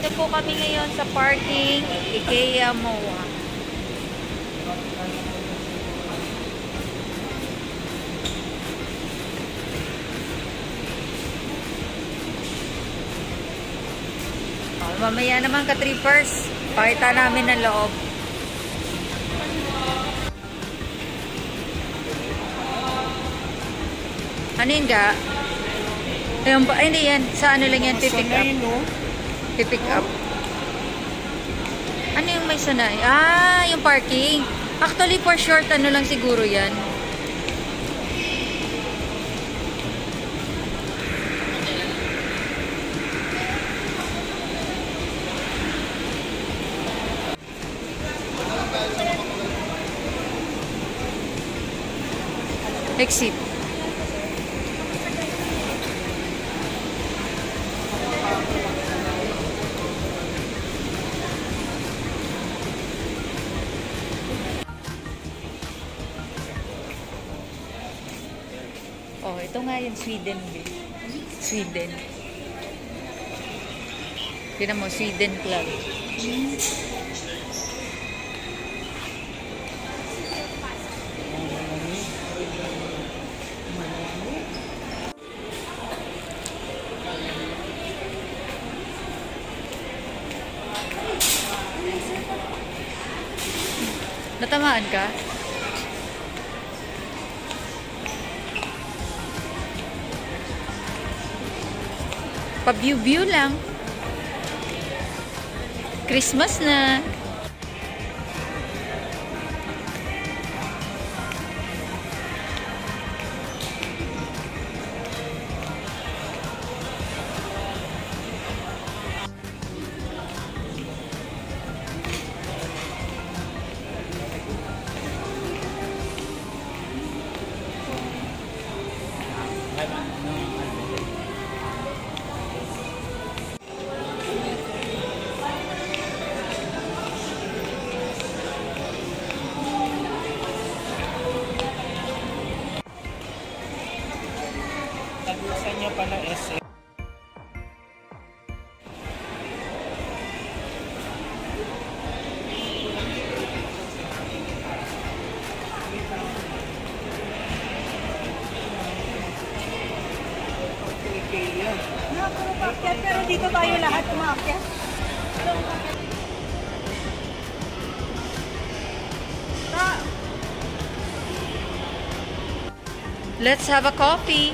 Nandito po kami ngayon sa parking IKEA MOA. Mamaya naman ka-trippers, pakita namin ang loob. Ano yun ga? Ayun ba? Ay, hindi yan. Sa ano lang yan? Pipick up. Pipick up. Ano yung may sanay? Ah, yung parking. Actually, for short, ano lang siguro yan. Exit. Oh, ito nga yung Sweden. Sweden. Tignan mo, Sweden Club. Natamaan ka? Pa-view-view lang. Christmas na. Tagusan niya pala SM. Pero dito tayo lahat umakyat. Let's have a coffee.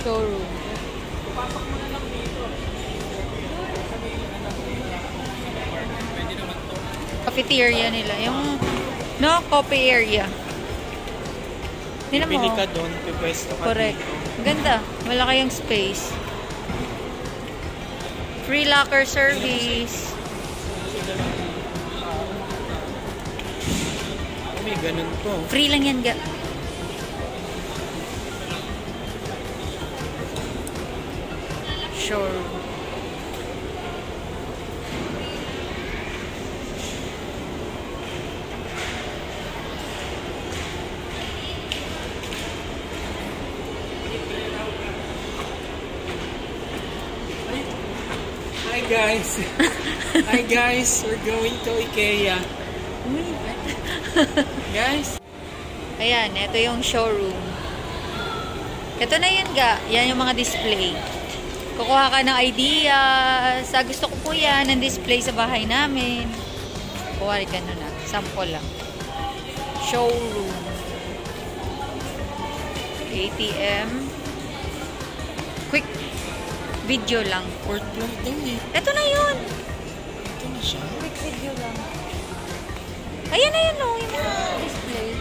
Showroom. Pasok mo na lang dito. Cafeteria nila. Yung, no, coffee area. Pili ka doon, pipwesto ka. Correct. Dito. Ganda. Malaki yung space. Free locker service. May ganun to. Free lang yan, ga. Sure. Hi guys. Hi guys, we're going to IKEA. Guys. Ayan, ito yung showroom. Ito na yun, ga. Yan yung mga display. Kukuha ka ng ideas. Gusto ko po yan, ang display sa bahay namin. Kuha ka na. Sample lang. Showroom. ATM. Quick video lang. Port lang din eh. Ito na yun. Ito na siya. Quick video lang. Ayan na yun, no. Yung mga display.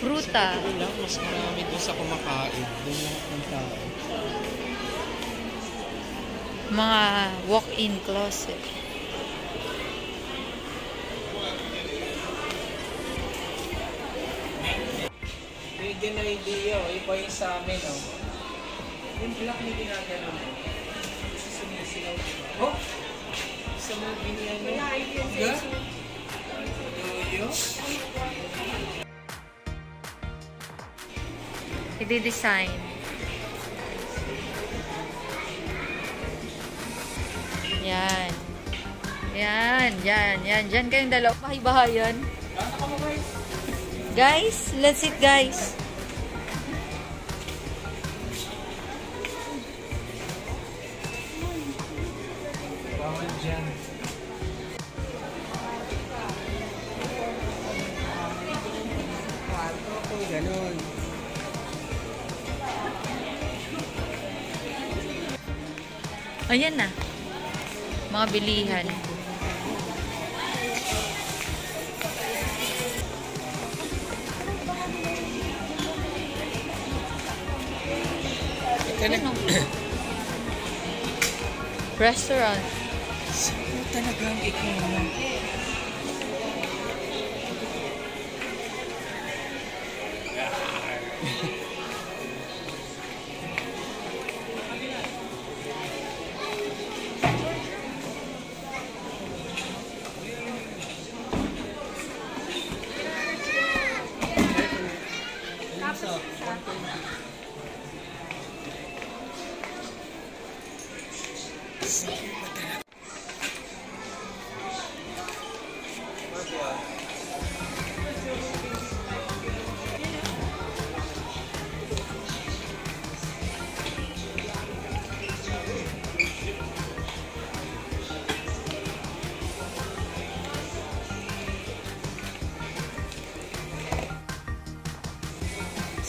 Fruta. Ito lang, mas marami doon sa kumakain. Doon lahat ng tao. Mga walk-in closet. Big na idea, iba yung sa amin, oh. Yung black na ginagano mo. Kasi sumisilaw. Oh! Sa mga binyan mo. I-design. Yan. Yan. Diyan kayong dalawa. Bahay-bahayan. Guys, let's eat, guys. Bawal dyan. Ganon. Ayan na. Mga bilihan. Ayan o. Restaurant. Talagang ikaw.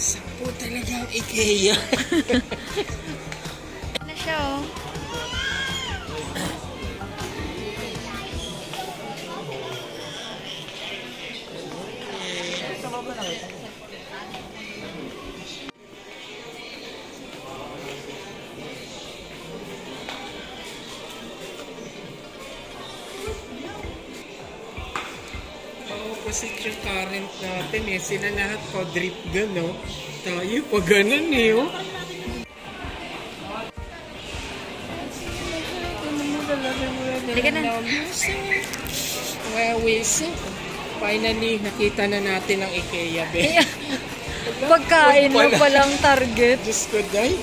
Sapo talagang IKEA. Na siya oh. Opposite yung current natin eh. Sila lahat pa drip gun, no? Tayo pa ganun eh, oh. Halika na. Finally, nakita na natin ang IKEA, be. Pagkain mo palang target. Diyos ko, day.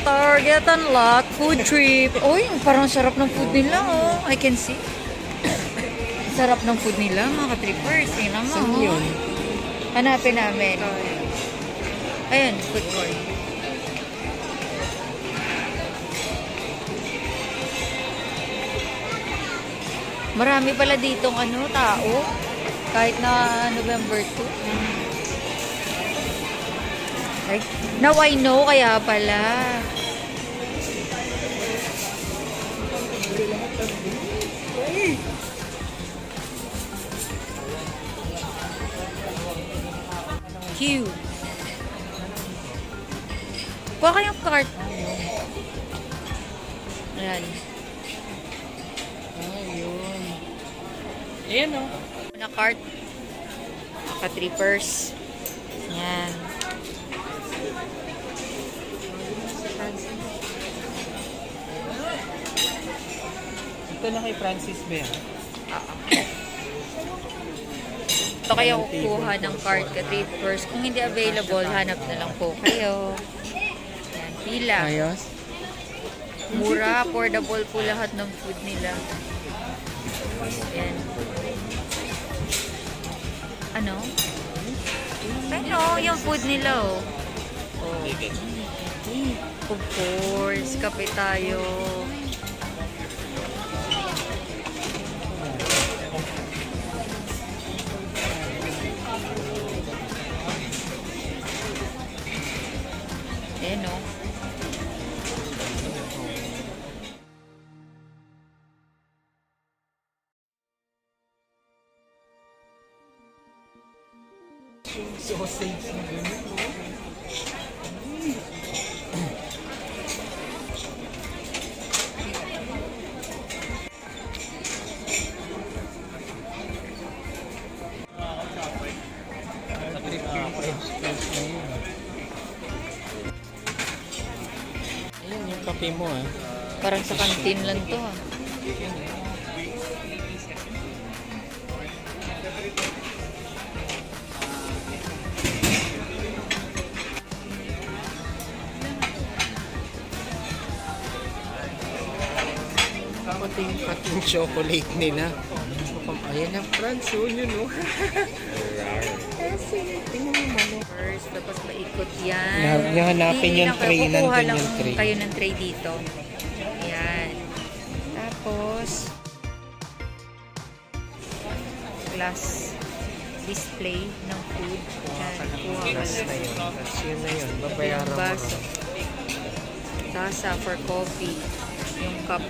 Target unlock, food trip. Uy, parang sarap ng food nila, oh. I can see. Sarap ng food nila, mga ka-trippers. Tingnan mo, Saan oh. yun? Hanapin namin. Ayun, food court. Marami pala ditong tao. Kahit na November 2. Like, now I know, kaya pala. Cute. Kuha kayong cart. Ayan. Ayun. Ayan, oh. Na cart. Naka-trippers. Ayan. Ito na kay Francis Bear. Ito kayo kukuha ng card ka-trippers. Kung hindi available, hanap na lang po kayo. Yan, pila. Ayos. Mura, affordable po lahat ng food nila. Yan. Ano? Ano, yung food nila, oh. Oh. Of course, kape tayo. Ayan, oh. Sausage na gano'n. Ayan yung kape mo, ah. Parang sa kantin lang to, ah. chocolate nila. Ayan ang France, yun, no? Tingnan mo man. First, tapos paikot yan. Hanapin yung tray. Kukuha Nandun lang yung tray. kayo ng tray dito. Yan. Tapos, glass display ng food. Yan, kuha ka lang. Tapos yun na yun. Babayaran mo. Baso. Tasa for coffee. Yung cup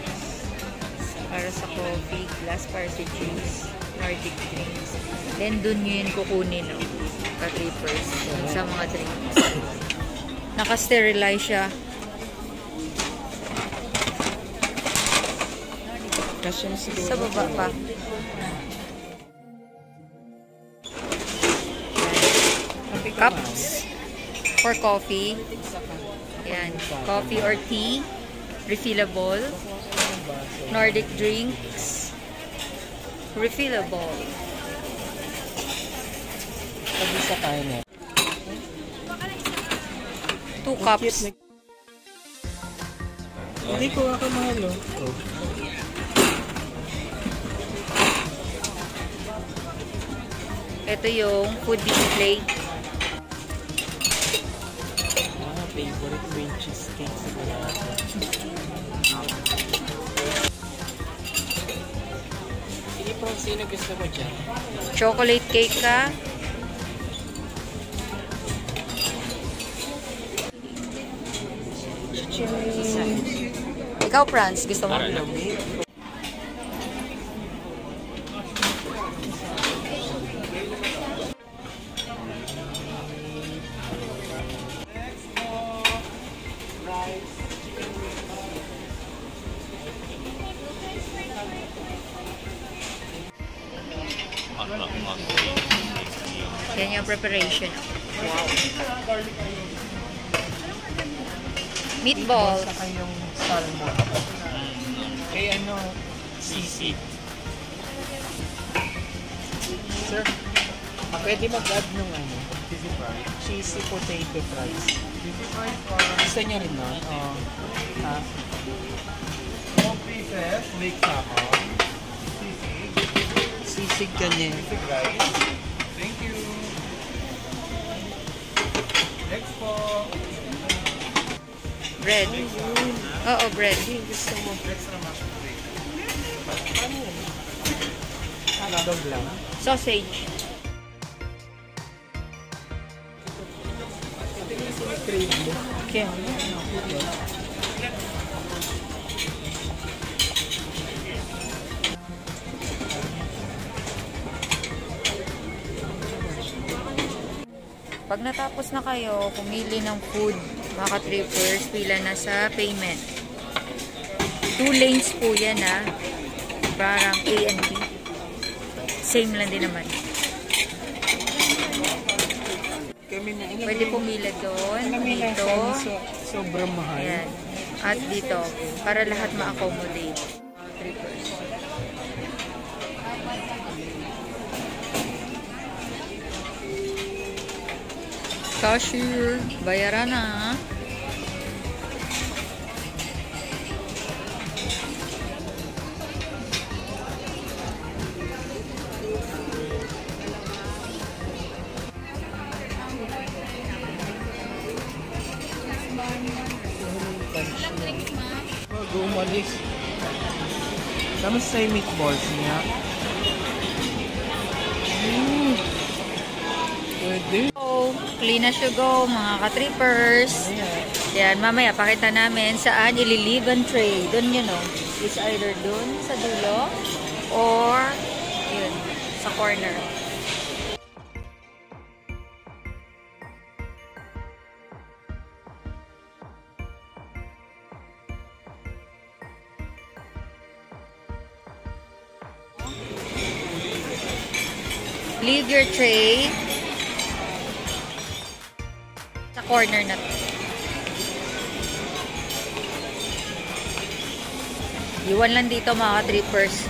para sa coffee. Glass para sa juice. Nordic drinks. Then, dun nyo yun kukunin, no? Ka-trippers. Sa mga drinks. Naka-sterilize siya. Sa baba pa. Cups for coffee. Yan. Coffee or tea. Refillable. Nordic drinks. Refillable. Sabi sa kanya. 2 cups. Hindi ko ako mahalo. Ito yung food display. Favorite cream cheesecake sa kalahati. Sige po, sino gusto mo dyan? Chocolate cake ka. Ikaw, Franz, gusto mo? Yan yung preparation. Wow. Meatballs. Saka yung salmon. Eh ano, sisig. Sir, pwede mag-add nung ano? Cheesy potato fries. Gusto niyo rin nun? Oo. Ha? Small pieces, make salmon. Sisig ka niya. Sisig rice. Thank you. Next po. Bread. Oo, bread. Gusto mo. Extra mashed potato. Ano yun? Hotdog lang. Sausage. Okay. Pag natapos na kayo, pumili ng food, mga ka-trippers, pila na sa payment. 2 lanes po yan, ha. Parang A and B. Same lang din naman. Kami na Pwede pumila doon, dito. Sobrang mahal. Ayan. At dito, para lahat ma-accommodate. Trippers. Cashier, bayaran na. Bago umalis. Kamusta yung meatballs niya? Pwede. So, clean as you go, mga ka-trippers. Yan, mamaya pakita namin saan ililive ang tray. Doon yun, no? It's either doon sa dulo or yun, sa corner. Leave your tray sa corner na to. Iwan lang dito, mga trippers.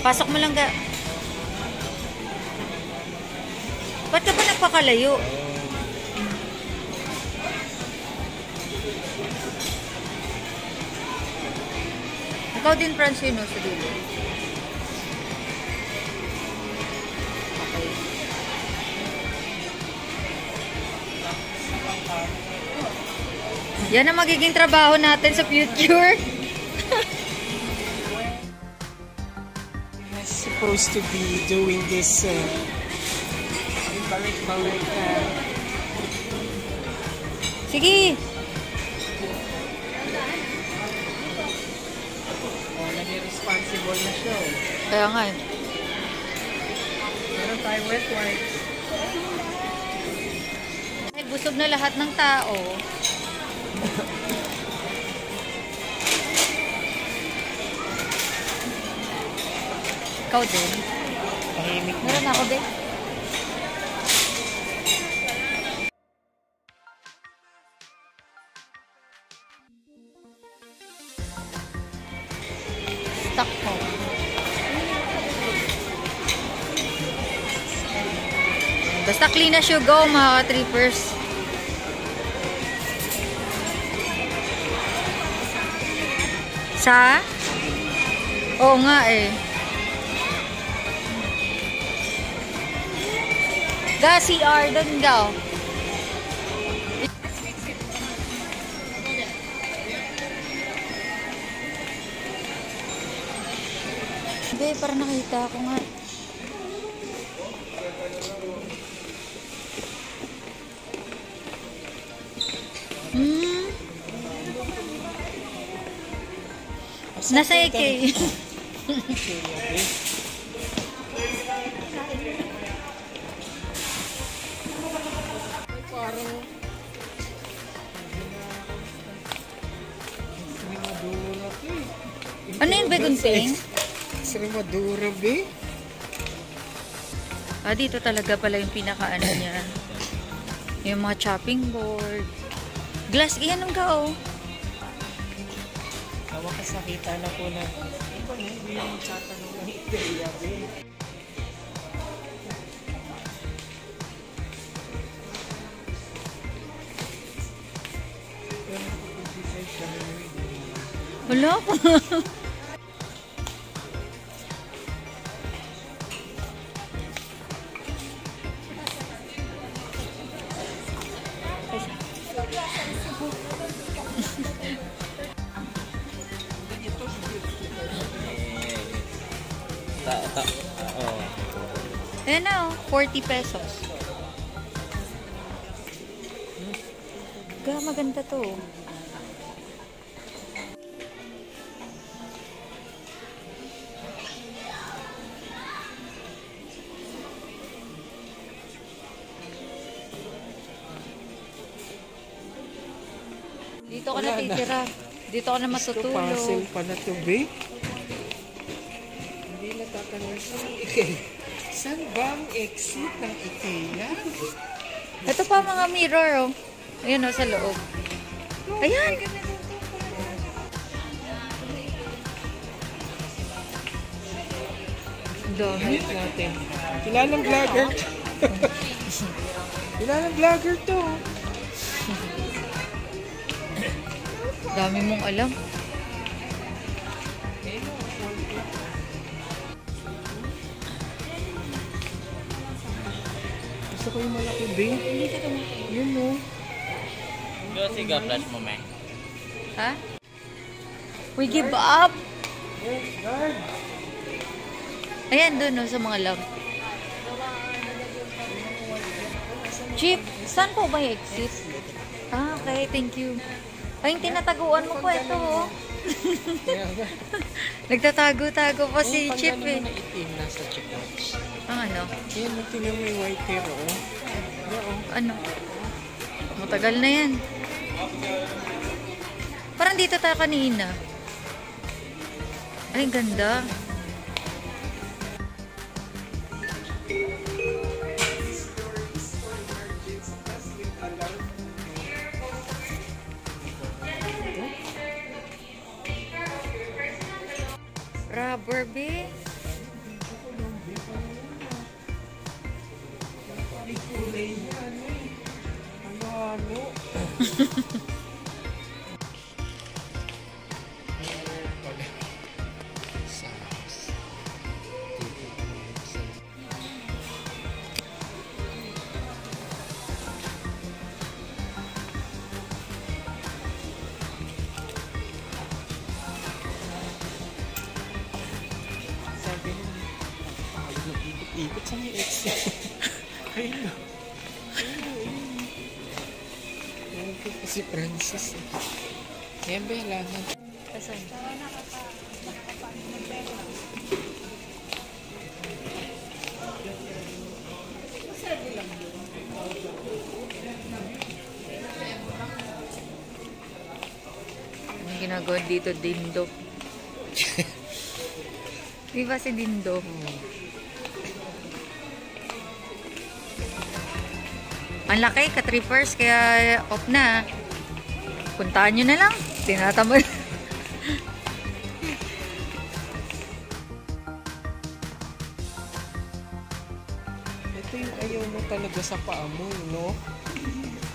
Pasok mo lang ga. Ba't ka pa nagpakalayo? Ikaw din, Francino, sa dulo. Okay. Yan ang magiging trabaho natin sa future. We're supposed to be doing this balik-balik Sige. naging responsible na siya. Kaya nga eh. Meron tayo wet wipes. Ay, busog na lahat ng tao. Ikaw din. Tahimik na. Meron ako din. Stuck ko. Basta clean as you go, mga ka-trippers. Sa? Oo nga eh. Ga, CR doon daw. Hindi, para nakita ko nga. Nasa AK. Parang Srimadura to eh. Ano yung begunting? Srimadura be? Ah, dito talaga pala yung pinakaano niya. Yung mga chopping board. Glass, iyan ang gao. Sa wakas nakita na po na ito yung tatanong ng ideya be. Wala pa. Ayan na, 40 pesos. Ga, maganda to. Dito ka na titira. Dito ka na matutulog. Puzzle pa na to be. Hindi natatanong saan saan ba ang exit ng IKEA? Ito pa mga mirror, oh. Ayan, oh, sa loob. Ayan! Ang dami. Hit natin. Kilalang vlogger. Kilalang vlogger to. Dami mong alam. Gusto ko yung malaki be. Yun no. Siga flash mo, may. Ha? We give up! Guard. Ayan, doon, oh, sa mga love. Chip, saan po ba yung exit? Ah, okay. Thank you. Ay, yung tinataguan mo po ito, oh. Nagtatago-tago pa si Chip, eh. Ang itim nasa chipbox. Ang ano? Yan, tingnan mo yung white hair, oh. Ano? Matagal na yan. Parang dito tayo kanina. Ay, ganda. Rubber bee. Saan yung exit? Ayun. Ayun ko si Francis. Ayan ba yung lahat? Asan? Anong ginagawa dito, Dindo? Di ba si Dindo? Ang laki, ka-trippers, kaya off na. Puntaan nyo na lang. Tinatamad. Ito yung ayaw mo talaga sa paa mo, no?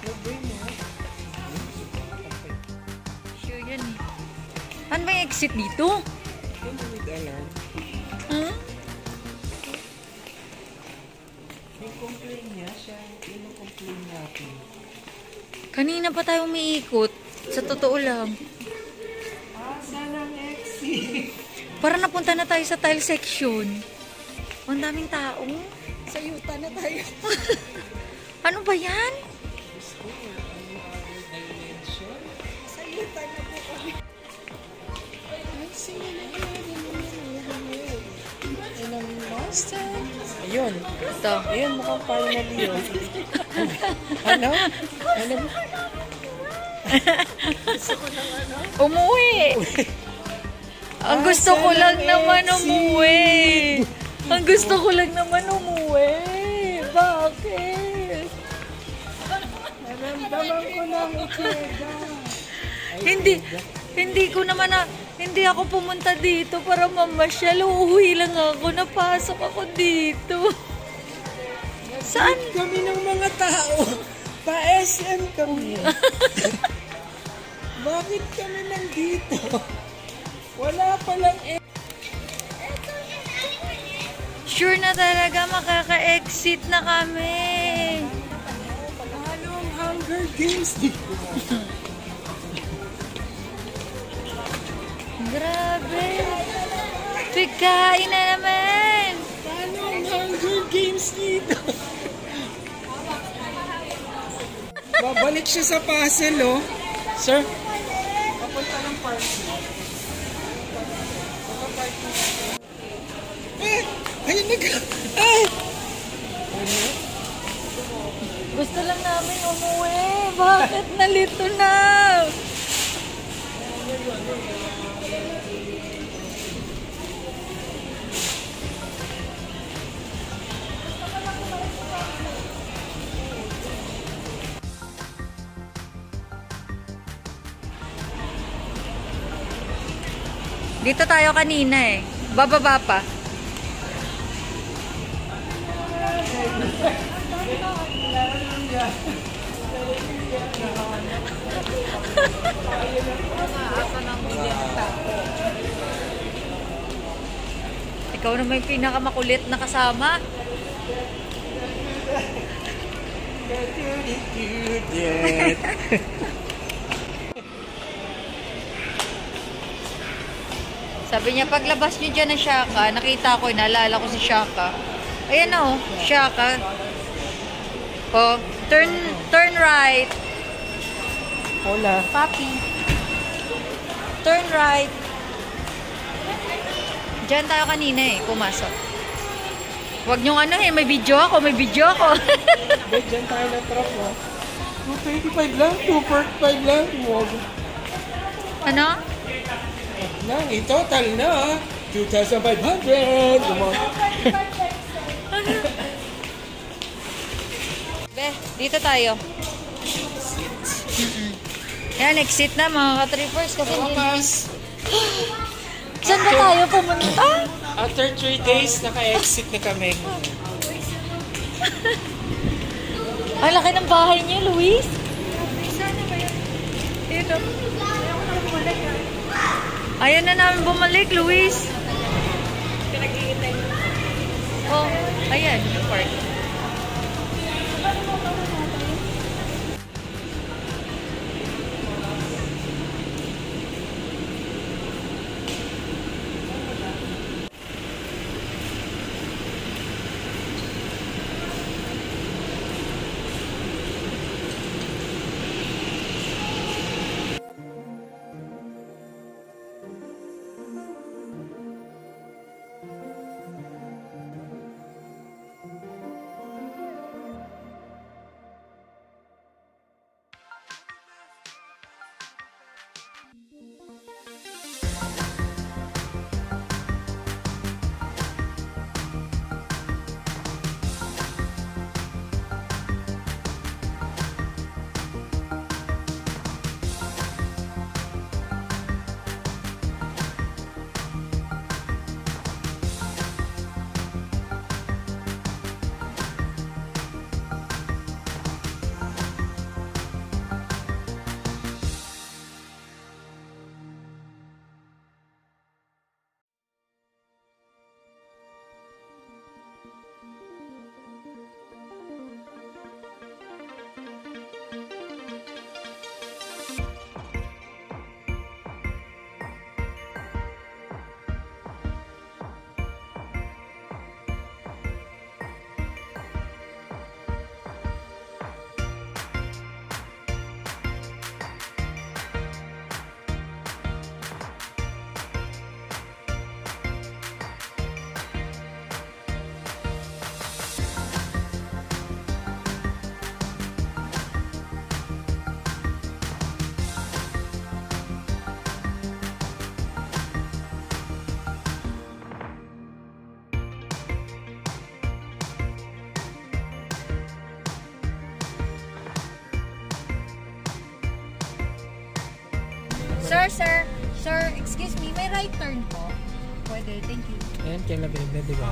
Okay, no? Sure yan eh. Paano ba yung exit dito? Yun with alarm. Hmm? Yung complain niya, siya yung complain natin. Kanina pa tayo umiikot. Sa totoo lang. Sana ang exit. Para napunta na tayo sa tile section. Ang daming tao. Sa yuta na tayo. Ano ba yan? Gusto ko, ano other dimension? Sa yuta na po kami. Ayun. Ito. Ayun, mukhang finally yun. Ano? Ano? Umuwi. Ang gusto ko lang naman umuwi. Ang gusto ko lang naman umuwi. Bakit? Naramdaman ko ng itseda. Hindi ko naman hindi ako pumunta dito para mamasyal. Uuwi lang ako. Napasok ako dito. Saan? Kami ng mga tao. Pa-SM kami. Bakit kami nandito? Wala palang Sure na talaga makaka-exit na kami. Anong Hunger Games dito? Grabe. Pagkain na naman. Anong Hunger Games dito? Babalik siya sa puzzle, oh. Sir? Papunta ng parking. Ayun na ka. Ay! Gusto lang namin umuwi. Bakit nalito na? Dito tayo kanina eh. Bababa pa. Ikaw naman yung pinakamakulit na kasama. Sabi niya, paglabas niyo dyan ng Shaka, nakita ko, naalala ko si Shaka. Ayan o, Shaka. Oh, turn right. Hola. Papi. Turn right. Diyan tayo kanina eh, pumasok. Huwag niyong ano eh, may video ako. Wait, dyan tayo na truck, oh. 225 lang, 245 lang. Huwag. Ano? Na, in total na, 2,500. Be, dito tayo. Ayan, exit na mga ka-trippers. Kasi Wakas. saan ba tayo pumunta? After 3 days, naka-exit na kami. Ang laki ng bahay niyo, Luis. Dito. Ayaw na namin bumalik, Luis. Oh, ayan, yung park. Sir, excuse me, may right turn po. Pwede, thank you. Ayan, kay Labenda, di ba?